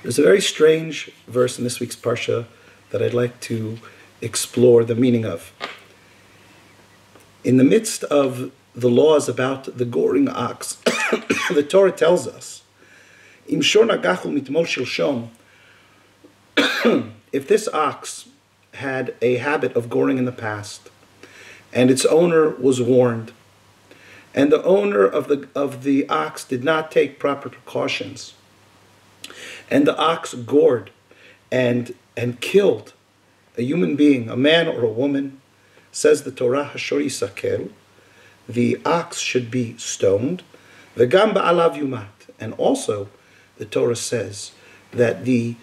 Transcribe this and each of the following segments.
There's a very strange verse in this week's Parsha that I'd like to explore the meaning of. In the midst of the laws about the goring ox, the Torah tells us, Im shor nagachu mitmol shilshom, if this ox had a habit of goring in the past, and its owner was warned, and the owner of the ox did not take proper precautions, and the ox gored and killed a human being, a man or a woman, says the Torah, Hashor yisakel, the ox should be stoned, v'gam ba'alav yumat, and also the Torah says that the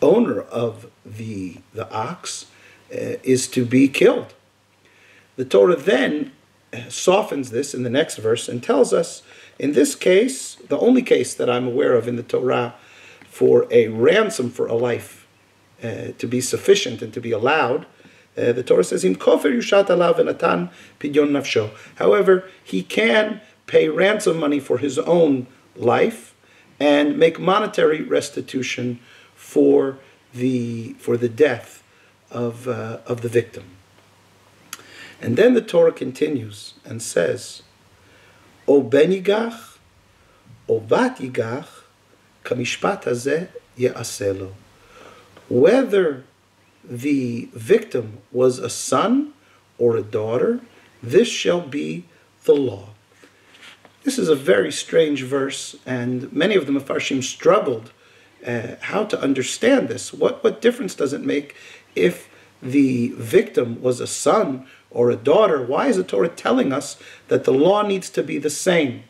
owner of the ox is to be killed. The Torah then softens this in the next verse and tells us, in this case, the only case that I'm aware of in the Torah for a ransom for a life to be sufficient and to be allowed, the Torah says, "Im kofer yushat alav v'natan pidyon nafsho." However, he can pay ransom money for his own life and make monetary restitution for the death of the victim. And then the Torah continues and says, "O ben yigach, o bat yigach, kamishpat hazeh ye'aseh lo." Whether the victim was a son or a daughter, this shall be the law. This is a very strange verse, and many of the Mefarshim struggled how to understand this. What difference does it make if the victim was a son or a daughter? Why is the Torah telling us that the law needs to be the same?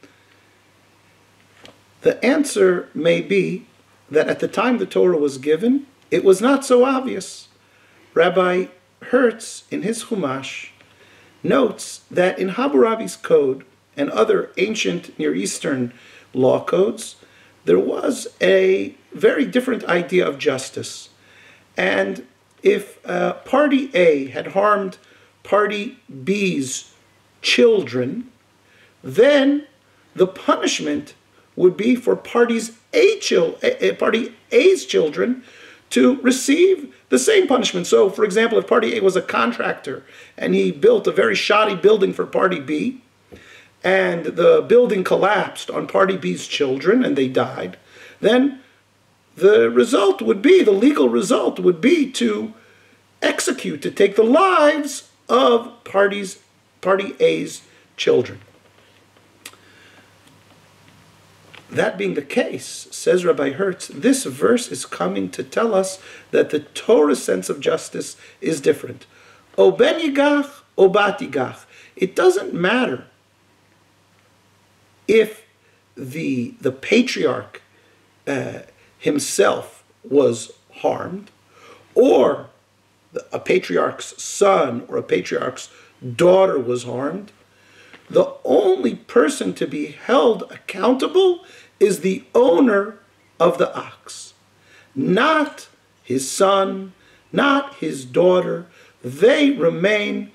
The answer may be that at the time the Torah was given, it was not so obvious. Rabbi Hertz, in his Chumash, notes that in Hammurabi's code and other ancient Near Eastern law codes, there was a very different idea of justice. And if Party A had harmed Party B's children, then the punishment would be for Party A's children to receive the same punishment. So, for example, if Party A was a contractor and he built a very shoddy building for Party B, and the building collapsed on Party B's children and they died, then the result would be, the legal result would be to execute, to take the lives of Party A's children. That being the case, says Rabbi Hertz, this verse is coming to tell us that the Torah's sense of justice is different. O ben yigach, o bat yigach. It doesn't matter if the patriarch himself was harmed, or a patriarch's son or a patriarch's daughter was harmed. The only person to be held accountable is the owner of the ox, not his son, not his daughter. They remain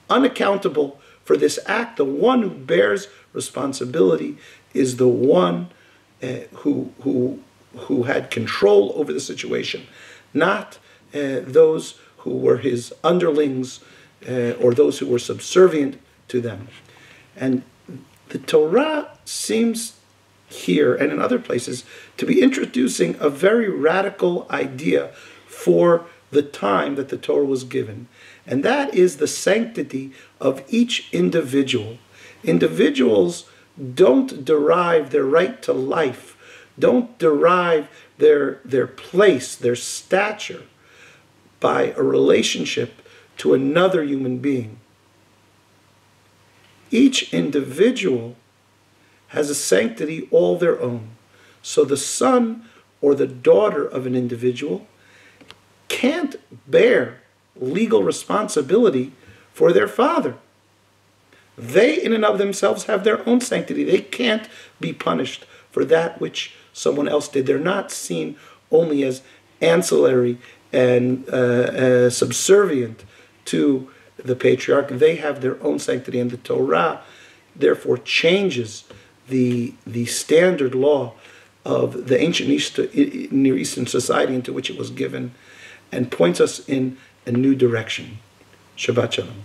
unaccountable for this act. The one who bears responsibility is the one who had control over the situation, not those who were his underlings or those who were subservient to them. And the Torah seems here and in other places to be introducing a very radical idea for the time that the Torah was given. And that is the sanctity of each individual. Individuals don't derive their right to life, don't derive their place, their stature by a relationship to another human being. Each individual has a sanctity all their own. So the son or the daughter of an individual can't bear legal responsibility for their father. They in and of themselves have their own sanctity. They can't be punished for that which someone else did. They're not seen only as ancillary and subservient to the patriarch. They have their own sanctity, and the Torah therefore changes the standard law of the ancient Near Eastern society into which it was given, and points us in a new direction. Shabbat Shalom.